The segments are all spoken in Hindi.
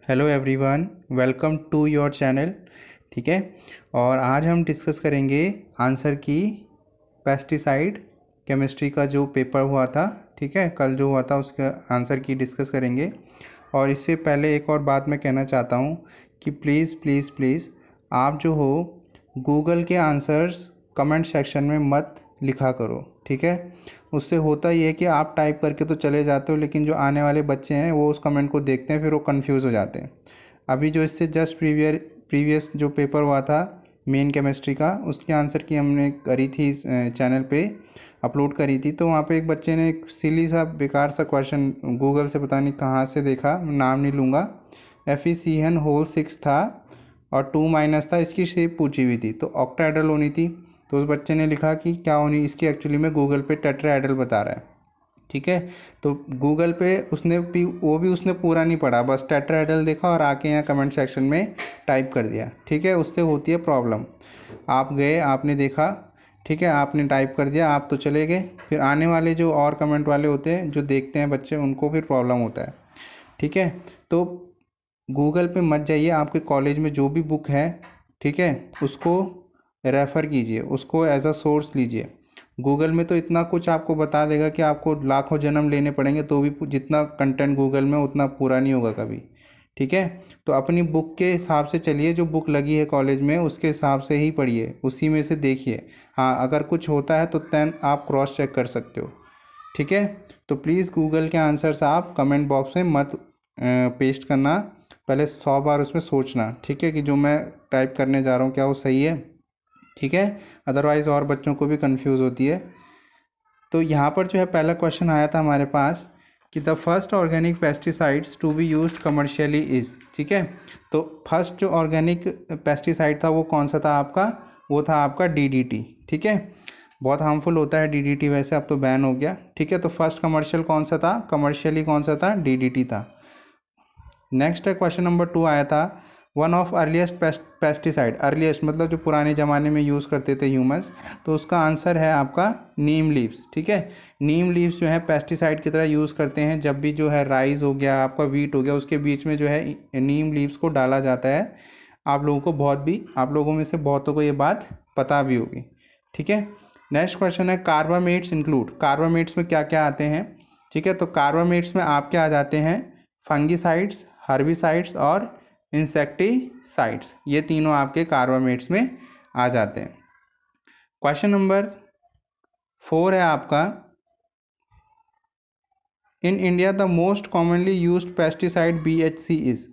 Hello everyone, welcome to your channel. ठीक है, और आज हम डिस्कस करेंगे आंसर की पेस्टिसाइड केमिस्ट्री का जो पेपर हुआ था। ठीक है, कल जो हुआ था उसका आंसर की डिस्कस करेंगे। और इससे पहले एक और बात मैं कहना चाहता हूँ कि प्लीज़ प्लीज़ प्लीज़ आप जो हो गूगल के आंसर्स कमेंट सेक्शन में मत लिखा करो। ठीक है, उससे होता ये है कि आप टाइप करके तो चले जाते हो, लेकिन जो आने वाले बच्चे हैं वो उस कमेंट को देखते हैं, फिर वो कंफ्यूज हो जाते हैं। अभी जो इससे जस्ट प्रीवियस जो पेपर हुआ था मेन केमिस्ट्री का, उसके आंसर की हमने करी थी इस चैनल पे अपलोड करी थी। तो वहाँ पे एक बच्चे ने एक सिली सा बेकार सा क्वेश्चन गूगल से पता नहीं कहाँ से देखा, नाम नहीं लूँगा, FeCN होल 6 था और 2 माइनस था, इसकी शेप पूछी हुई थी तो ऑक्टाहेड्रल होनी थी। तो उस बच्चे ने लिखा कि क्या होनी इसकी, एक्चुअली में गूगल पे टेट्राहेड्रल बता रहा है। ठीक है, तो गूगल पे उसने भी उसने पूरा नहीं पढ़ा, बस टेट्राहेड्रल देखा और आके यहाँ कमेंट सेक्शन में टाइप कर दिया। ठीक है, उससे होती है प्रॉब्लम। आप गए, आपने देखा, ठीक है, आपने टाइप कर दिया, आप तो चले गए, फिर आने वाले जो और कमेंट वाले होते हैं जो देखते हैं बच्चे, उनको फिर प्रॉब्लम होता है। ठीक है, तो गूगल पे मत जाइए, आपके कॉलेज में जो भी बुक है, ठीक है, उसको रेफ़र कीजिए, उसको एज अ सोर्स लीजिए। गूगल में तो इतना कुछ आपको बता देगा कि आपको लाखों जन्म लेने पड़ेंगे तो भी जितना कंटेंट गूगल में उतना पूरा नहीं होगा कभी। ठीक है, तो अपनी बुक के हिसाब से चलिए, जो बुक लगी है कॉलेज में उसके हिसाब से ही पढ़िए, उसी में से देखिए। हाँ, अगर कुछ होता है तो दैन आप क्रॉस चेक कर सकते हो। ठीक है, तो प्लीज़ गूगल के आंसर्स आप कमेंट बॉक्स में मत पेस्ट करना, पहले 100 बार उसमें सोचना। ठीक है, कि जो मैं टाइप करने जा रहा हूँ क्या वो सही है। ठीक है, अदरवाइज़ और बच्चों को भी कंफ्यूज होती है। तो यहाँ पर जो है पहला क्वेश्चन आया था हमारे पास कि the first organic pesticides to be used commercially is. ठीक है, तो फर्स्ट जो ऑर्गेनिक पेस्टिसाइड था वो कौन सा था आपका, वो था आपका DDT। ठीक है, बहुत हार्मफुल होता है DDT, वैसे अब तो बैन हो गया। ठीक है, तो फर्स्ट कमर्शियल कौन सा था, कमर्शियली कौन सा था, DDT था। नेक्स्ट है क्वेश्चन नंबर 2 आया था, one of earliest pesticide, earliest मतलब जो पुराने ज़माने में यूज़ करते थे ह्यूमंस, तो उसका आंसर है आपका नीम लीव्स। ठीक है, नीम लीव्स जो है पेस्टिसाइड की तरह यूज़ करते हैं। जब भी जो है राइस हो गया, आपका वीट हो गया, उसके बीच में जो है नीम लीव्स को डाला जाता है। आप लोगों में से बहुतों को ये बात पता भी होगी। ठीक है, नेक्स्ट क्वेश्चन है कार्बामेट्स इंक्लूड, कार्बामेट्स में क्या क्या आते हैं। ठीक है, तो कार्बामेट्स में आपके आ जाते हैं फंगीसाइड्स, हर्बिसाइड्स और इंसेक्टिसाइड्स, ये तीनों आपके कार्बामेट्स में आ जाते हैं। क्वेश्चन नंबर 4 है आपका, in India the most commonly used pesticide BHC is.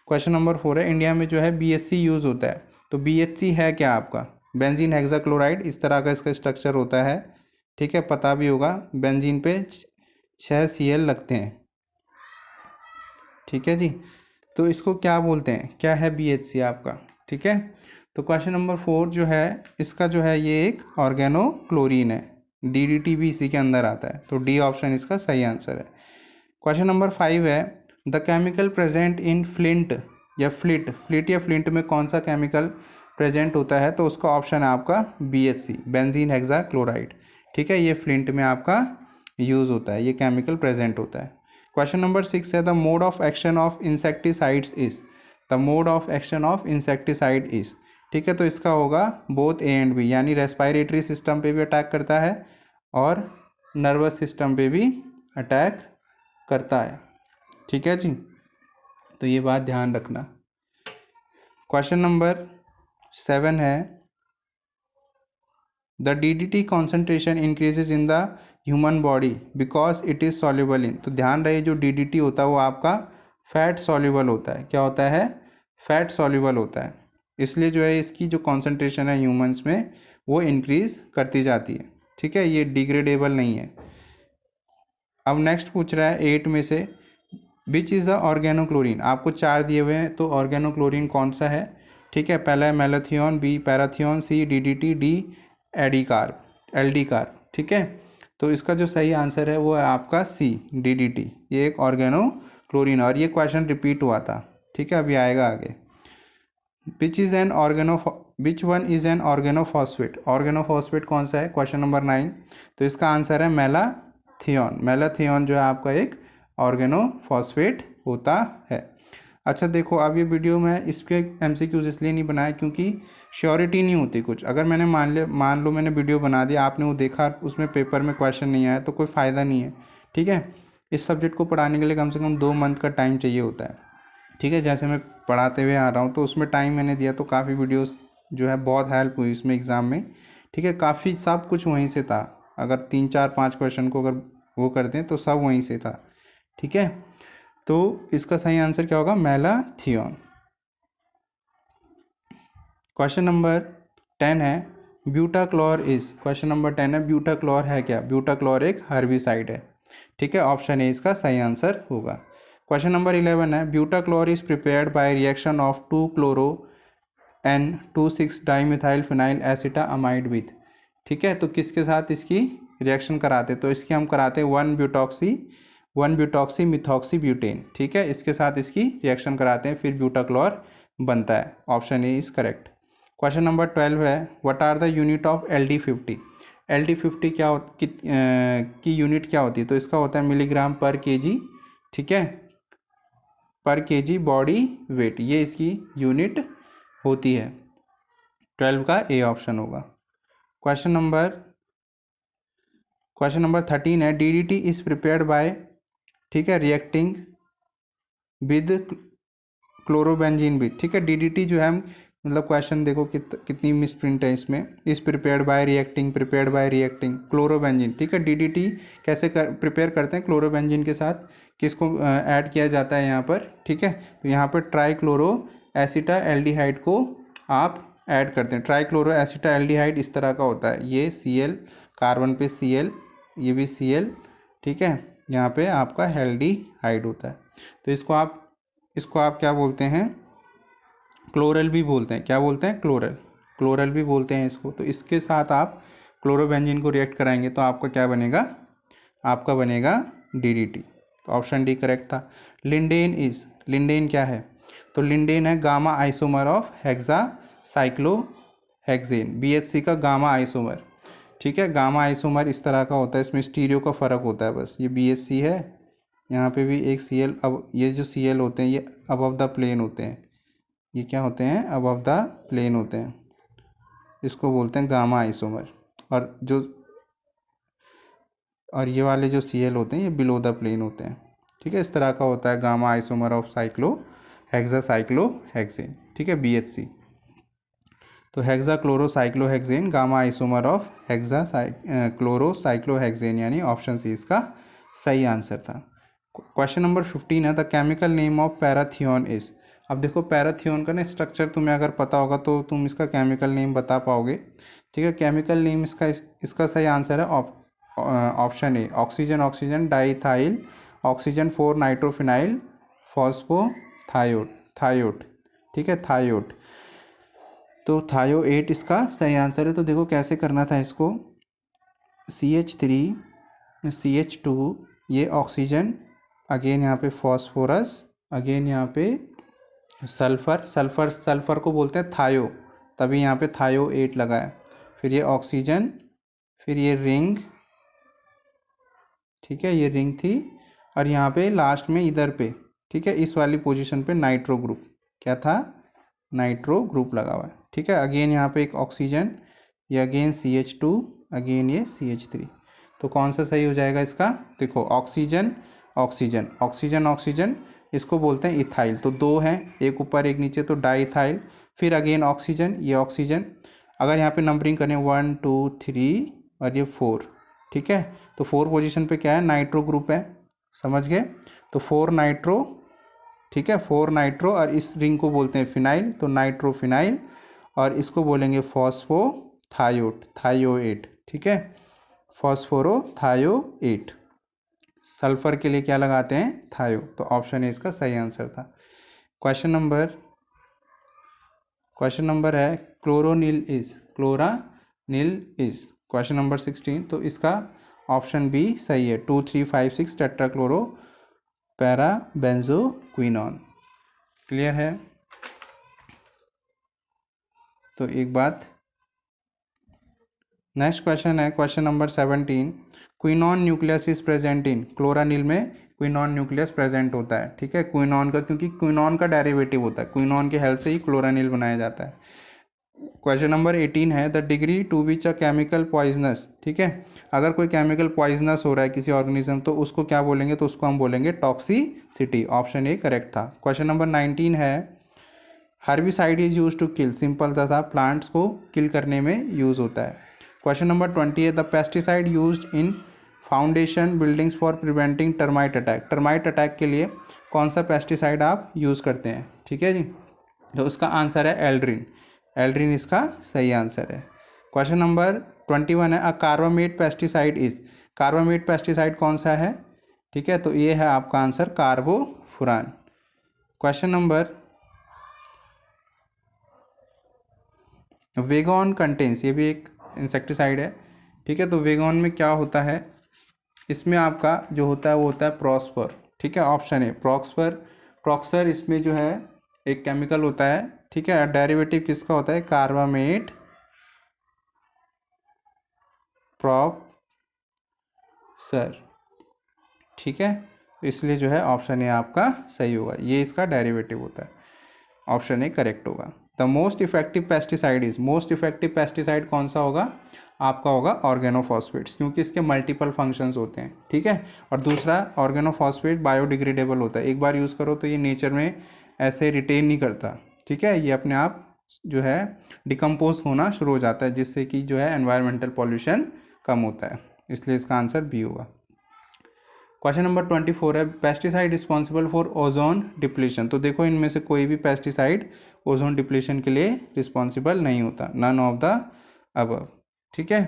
Question number 4 है, इंडिया में जो है BHC यूज़ होता है, तो BHC है क्या आपका, बेंजीन हेक्साक्लोराइड, इस तरह का इसका स्ट्रक्चर होता है। ठीक है, पता भी होगा, बेंजीन पे 6 Cl लगते हैं। ठीक है जी, तो इसको क्या बोलते हैं, क्या है BHC आपका। ठीक है, तो क्वेश्चन नंबर 4 जो है इसका जो है ये एक ऑर्गेनोक्लोरीन है, DDT भी इसी के अंदर आता है, तो डी ऑप्शन इसका सही आंसर है। क्वेश्चन नंबर 5 है, the chemical present in flint या फ्लिट या फ्लिंट में कौन सा केमिकल प्रेजेंट होता है, तो उसका ऑप्शन है आपका BHC, बेंजीन हेक्साक्लोराइड। ठीक है, ये फ्लिंट में आपका यूज़ होता है, ये केमिकल प्रेजेंट होता है। क्वेश्चन नंबर 6 है, the mode of action of insecticides is, the mode of action of insecticide is. ठीक है, तो इसका होगा बोथ A एंड B, यानी रेस्पिरेटरी सिस्टम पे भी अटैक करता है और नर्वस सिस्टम पे भी अटैक करता है। ठीक है जी, तो ये बात ध्यान रखना। क्वेश्चन नंबर 7 है, the DDT concentration increases in the human body because it is soluble in. तो ध्यान रहे, जो DDT होता है वो आपका फैट सॉल्युबल होता है। क्या होता है, फैट सॉल्युबल होता है, इसलिए जो है इसकी जो कॉन्सेंट्रेशन है ह्यूमंस में वो इंक्रीज करती जाती है। ठीक है, ये डिग्रेडेबल नहीं है। अब नेक्स्ट पूछ रहा है 8 में से, विच इज़ द ऑर्गेनोक्लोरीन, आपको 4 दिए हुए हैं, तो ऑर्गेनोक्लोरीन कौन सा है। ठीक है, पहला है malathion, B parathion, C DDT, D aldicarb. ठीक है, तो इसका जो सही आंसर है वो है आपका C DDT, ये एक ऑर्गेनोक्लोरीन, और ये क्वेश्चन रिपीट हुआ था। ठीक है, अभी आएगा आगे। Which one is an organophosphate, organophosphate कौन सा है, क्वेश्चन नंबर 9, तो इसका आंसर है मेलाथियोन। मेलाथियोन जो है आपका एक ऑर्गेनोफॉस्फेट होता है। अच्छा देखो, अब ये वीडियो मैं इसके एमसीक्यूज इसलिए नहीं बनाया क्योंकि श्योरिटी नहीं होती कुछ। अगर मैंने मान लो मैंने वीडियो बना दिया, आपने वो देखा, उसमें पेपर में क्वेश्चन नहीं आया तो कोई फ़ायदा नहीं है। ठीक है, इस सब्जेक्ट को पढ़ाने के लिए कम से कम 2 मंथ का टाइम चाहिए होता है। ठीक है, जैसे मैं पढ़ाते हुए आ रहा हूँ तो उसमें टाइम मैंने दिया, तो काफ़ी वीडियोस जो है बहुत हेल्प हुई उसमें एग्ज़ाम में। ठीक है, काफ़ी सब कुछ वहीं से था। अगर 3 4 5 क्वेश्चन को अगर वो करते हैं तो सब वहीं से था। ठीक है, तो इसका सही आंसर क्या होगा? मैलाथियन। क्वेश्चन नंबर 10 है ब्यूटाक्लोर इज। क्वेश्चन नंबर 10 है ब्यूटाक्लोर है क्या? ब्यूटाक्लोर एक हर्बिसाइड है। ठीक है, ऑप्शन ए इसका सही आंसर होगा। क्वेश्चन नंबर 11 है butachlor is prepared by reaction of 2 chloro N 2,6 dimethyl phenyl acetamide with. ठीक है, तो किसके साथ इसकी रिएक्शन कराते? तो इसकी हम कराते 1 ब्यूटॉक्सी मिथॉक्सी ब्यूटेन। ठीक है, इसके साथ इसकी रिएक्शन कराते हैं, फिर ब्यूटाक्लोर बनता है। Option A is correct. Question number 12 है what are the unit of LD50। LD50 की यूनिट क्या होती है? तो इसका होता है मिलीग्राम पर केजी। ठीक है, पर केजी बॉडी वेट, ये इसकी यूनिट होती है। 12 का ए ऑप्शन होगा। क्वेश्चन नंबर 13 है DDT इज प्रिपेयर्ड बाय। ठीक है, रिएक्टिंग विद क्लोरोबेंजीन भी। ठीक है, DDT जो है मतलब क्वेश्चन देखो कितनी मिस प्रिंट है इसमें। इस प्रिपेयर्ड बाय रिएक्टिंग क्लोरोबेंजीन। ठीक है, DDT कैसे प्रिपेयर करते हैं? क्लोरोबेंजीन के साथ किसको ऐड किया जाता है यहाँ पर? ठीक है, तो यहाँ पर ट्राईक्लोरो एसिटा एल्डिहाइड को आप ऐड करते हैं। ट्राईक्लोरो एसिटा एल्डिहाइड इस तरह का होता है, ये Cl, कार्बन पे Cl, ये भी Cl। ठीक है, यहाँ पे आपका एल्डिहाइड होता है। तो इसको आप क्या बोलते हैं? क्लोरल भी बोलते हैं। क्या बोलते हैं? क्लोरल भी बोलते हैं इसको। तो इसके साथ आप क्लोरोबेंजीन को रिएक्ट कराएंगे तो आपका क्या बनेगा? आपका बनेगा DDT। तो ऑप्शन डी करेक्ट था। लिंडेन क्या है? तो लिंडेन है gamma isomer of hexa cyclohexane, BHC का गामा आइसोमर। ठीक है, गामा आइसोमर इस तरह का होता है, इसमें स्टीरियो का फ़र्क होता है बस। ये BHC है, यहाँ पे भी एक Cl। अब ये जो Cl होते हैं ये अबव द प्लेन होते हैं। ये क्या होते हैं? अबव द प्लेन होते हैं, इसको बोलते हैं गामा आइसोमर। और ये वाले जो Cl होते हैं ये बिलो द प्लेन होते हैं। ठीक है, इस तरह का होता है गामा आइसोमर ऑफ हेक्सासाइक्लोहेक्सेन। ठीक है, BHC। तो हेक्साक्लोरोसाइक्लोहेक्सेन गामा आइसोमर ऑफ क्लोरोसाइक्लोहेक्सेन, यानी ऑप्शन सी इसका सही आंसर था। क्वेश्चन नंबर 15 है the chemical name of parathion is. अब देखो पैराथियोन का ना स्ट्रक्चर तुम्हें अगर पता होगा तो तुम इसका केमिकल नेम बता पाओगे। ठीक है, केमिकल नेम इसका सही आंसर है option A oxygen diethyl oxygen 4 nitrophenyl thioate. ठीक है, थायोट। तो थायो8 इसका सही आंसर है। तो देखो कैसे करना था इसको, CH3 CH2, ये ऑक्सीजन, अगेन यहाँ पे फॉस्फोरस, अगेन यहाँ पे सल्फर को बोलते हैं थायो, तभी यहाँ पे थायो8 लगा है। फिर ये ऑक्सीजन, फिर ये रिंग। ठीक है, ये रिंग थी, और यहाँ पे लास्ट में इधर पे, ठीक है, इस वाली पोजीशन पे नाइट्रो ग्रुप, क्या था? नाइट्रो ग्रुप लगा हुआ है। ठीक है, अगेन यहाँ पे एक ऑक्सीजन, ये अगेन CH2, अगेन ये CH3। तो कौन सा सही हो जाएगा इसका? देखो ऑक्सीजन, इसको बोलते हैं इथाइल। तो 2 हैं, एक ऊपर एक नीचे, तो डाईथाइल। फिर अगेन ऑक्सीजन, ये ऑक्सीजन। अगर यहाँ पे नंबरिंग करें 1 2 3 और ये 4। ठीक है, तो 4 पोजीशन पे क्या है? नाइट्रो ग्रुप है, समझ गए? तो 4 नाइट्रो। ठीक है, 4 नाइट्रो, और इस रिंग को बोलते हैं फिनाइल, तो नाइट्रोफिनाइल, और इसको बोलेंगे थायोएट। ठीक है, फॉस्फोरोथायोएट। सल्फर के लिए क्या लगाते हैं? थायो। तो ऑप्शन ए इसका सही आंसर था। क्वेश्चन नंबर है क्लोरानिल इज। क्वेश्चन नंबर 16, तो इसका ऑप्शन बी सही है, 2,3,5,6 टेट्राक्लोरो पैराबेंजोक्विनोन। क्लियर है? तो एक बात, नेक्स्ट क्वेश्चन है question number 17, quinone nucleus is present in. Chloranil में क्विनॉन न्यूक्लियस प्रेजेंट होता है, ठीक है, क्विनॉन का, क्योंकि क्विनॉन का डेरिवेटिव होता है, क्विनॉन की हेल्प से ही क्लोरानिल बनाया जाता है। क्वेश्चन नंबर 18 है the degree to which a chemical poisonous, ठीक है, अगर कोई केमिकल पॉइजनस हो रहा है किसी ऑर्गेनिज्म तो उसको क्या बोलेंगे, तो उसको हम बोलेंगे टॉक्सिसिटी। ऑप्शन ए करेक्ट था। क्वेश्चन नंबर 19 है herbicide is use to kill, simple था, प्लांट्स को किल करने में यूज होता है। क्वेश्चन नंबर 20 है the pesticide used in foundation buildings for preventing termite attack, termite attack के लिए कौन सा पेस्टिसाइड आप यूज़ करते हैं, ठीक है जी, तो उसका आंसर है एल्ड्रिन, एल्ड्रिन इसका सही आंसर है। क्वेश्चन नंबर 21 है a carbamate pesticide is, carbamate pesticide कौन सा है, ठीक है, तो ये है आपका answer carbofuran. Question number Baygon contains, ये भी एक इंसेक्टिसाइड है, ठीक है, तो वेगॉन में क्या होता है, इसमें आपका जो होता है वो होता है प्रॉस्पर, ठीक है, ऑप्शन है प्रॉक्सपर, प्रॉक्सर इसमें जो है एक केमिकल होता है, ठीक है, डेरिवेटिव किसका होता है कार्बामेट प्रॉक्सर, ठीक है, इसलिए जो है ऑप्शन ए आपका सही होगा, ये इसका डेरिवेटिव होता है, ऑप्शन ए करेक्ट होगा। The most effective pesticide is, most effective pesticide कौन सा होगा, आपका होगा ऑर्गेनोफॉस्फेट्स, क्योंकि इसके मल्टीपल फंक्शंस होते हैं, ठीक है, और दूसरा ऑर्गेनोफॉस्फेट बायोडिग्रेडेबल होता है, एक बार यूज़ करो तो ये नेचर में ऐसे रिटेन नहीं करता, ठीक है, ये अपने आप जो है डिकम्पोज होना शुरू हो जाता है, जिससे कि जो है एनवायरमेंटल पॉल्यूशन कम होता है, इसलिए इसका आंसर बी होगा। क्वेश्चन नंबर 24 है pesticide responsible for ozone depletion, तो देखो इनमें से कोई भी पेस्टिसाइड ओजोन डिप्लीशन के लिए रिस्पॉन्सिबल नहीं होता, नन ऑफ द अबव, ठीक है।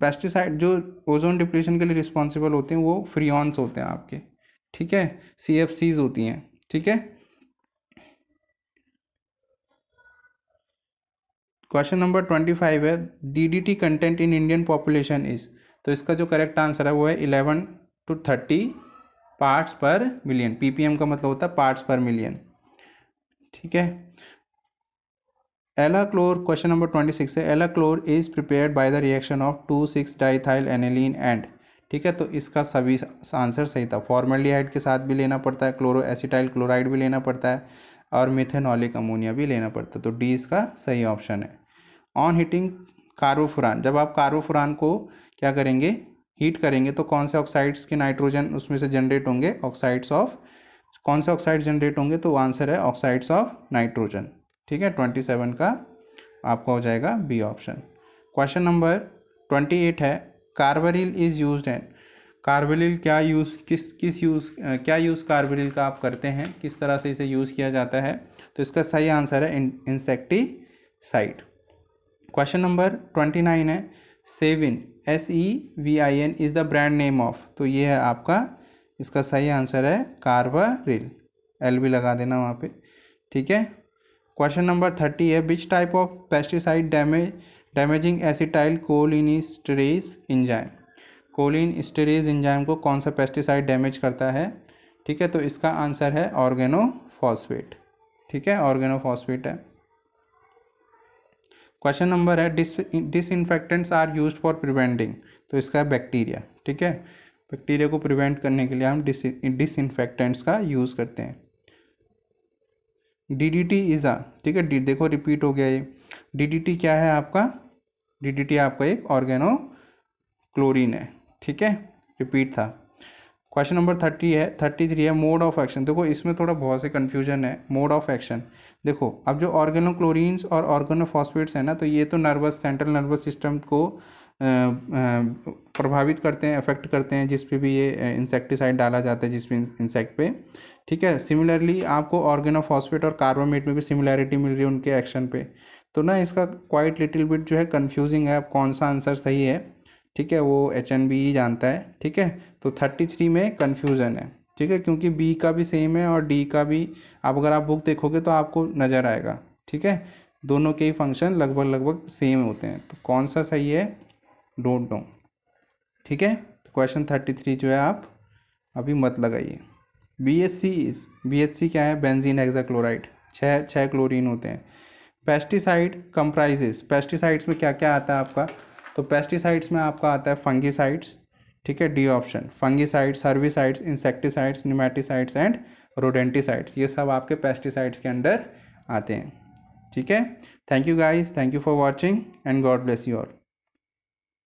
पेस्टिसाइड जो ओजोन डिप्लीशन के लिए रिस्पॉन्सिबल होते हैं वो फ्रियॉन्स होते हैं आपके, ठीक है, CFCs होती हैं, ठीक है। क्वेश्चन नंबर 25 है DDT content in Indian population is, तो इसका जो करेक्ट आंसर है वो है 11 to 30 पार्ट्स पर मिलियन, ppm का मतलब होता है पार्ट्स पर मिलियन, ठीक है। एलाक्लोर, क्वेश्चन नंबर 26 है alachlor is prepared by the reaction of 2,6 diethyl aniline and, ठीक है, तो इसका सभी आंसर सही था, फॉर्मल्डिहाइड के साथ भी लेना पड़ता है, क्लोरो एसिटाइल क्लोराइड भी लेना पड़ता है, और मिथेनॉलिक अमोनिया भी लेना पड़ता है, तो डी इसका सही ऑप्शन है। ऑन हीटिंग कार्बोफुरान, जब आप कार्बोफुरान को क्या करेंगे हीट करेंगे तो कौन से ऑक्साइड्स के नाइट्रोजन उसमें से जनरेट होंगे, ऑक्साइड्स ऑफ, कौन से ऑक्साइड जनरेट होंगे, तो आंसर है ऑक्साइड्स ऑफ नाइट्रोजन, ठीक है, 27 का आपका हो जाएगा बी ऑप्शन। क्वेश्चन नंबर 28 है carbaryl is used and, carbaryl क्या यूज़ किस यूज़ क्या यूज़ कार्बरिल का आप करते हैं, किस तरह से इसे यूज़ किया जाता है, तो इसका सही आंसर है इंसेक्टिसाइड। क्वेश्चन नंबर 29 है seven SEVIN is the brand name of, तो ये है आपका, इसका सही आंसर है कार्बरिल, एल भी लगा देना वहाँ पे, ठीक है। क्वेश्चन नंबर 30 है which type of pesticide damaging acetyl cholinesterase enzyme, cholinesterase enzyme को कौन सा पेस्टिसाइड डैमेज करता है, ठीक है, तो इसका आंसर है ऑर्गेनोफॉस्फेट, ठीक है, ऑर्गेनोफॉस्फेट है। क्वेश्चन नंबर है disinfectants are used for preventing, तो इसका है बैक्टीरिया, ठीक है, बैक्टीरिया को प्रिवेंट करने के लिए हम डिसइंफेक्टेंट्स का यूज़ करते हैं। DDT इज़ आ, ठीक है, देखो रिपीट हो गया ये, DDT क्या है आपका, DDT आपका एक ऑर्गेनो क्लोरीन है, ठीक है, रिपीट था। क्वेश्चन नंबर 33 है मोड ऑफ एक्शन, देखो इसमें थोड़ा बहुत से कन्फ्यूजन है, मोड ऑफ एक्शन, देखो अब जो ऑर्गेनोक्लोरीन्स और ऑर्गेनोफॉस्फेट्स हैं ना, तो ये तो सेंट्रल नर्वस सिस्टम को प्रभावित करते हैं, अफेक्ट करते हैं, जिस पे भी ये इंसेक्टिसाइड डाला जाता है, जिस पे इंसेक्ट पे, ठीक है। सिमिलरली आपको ऑर्गेनोफॉस्फेट और कार्बामेट में भी सिमिलैरिटी मिल रही है उनके एक्शन पे, तो ना इसका क्वाइट लिटिल बिट जो है कन्फ्यूजिंग है, अब कौन सा आंसर सही है, ठीक है, वो HNB ही जानता है, ठीक है, तो 33 में कन्फ्यूज़न है, ठीक है, क्योंकि B का भी सेम है और D का भी, आप अगर आप बुक देखोगे तो आपको नज़र आएगा, ठीक है, दोनों के ही फंक्शन लगभग सेम होते हैं, तो कौन सा सही है डोंट नो, ठीक है, तो क्वेश्चन 33 जो है आप अभी मत लगाइए। BHC क्या है, बेंजीन हेक्साक्लोराइड, छः क्लोरीन होते हैं। पेस्टिसाइड कंप्राइजेस, पेस्टिसाइड्स में क्या क्या आता है आपका, तो पेस्टिसाइड्स में आपका आता है फंगिसाइड्स, ठीक है, D option. Fungicides, herbicides, insecticides, nematicides and rodenticides, ये सब आपके पेस्टिसाइड्स के अंडर आते हैं। ठीक है, thank you guys, thank you for watching and God bless you all.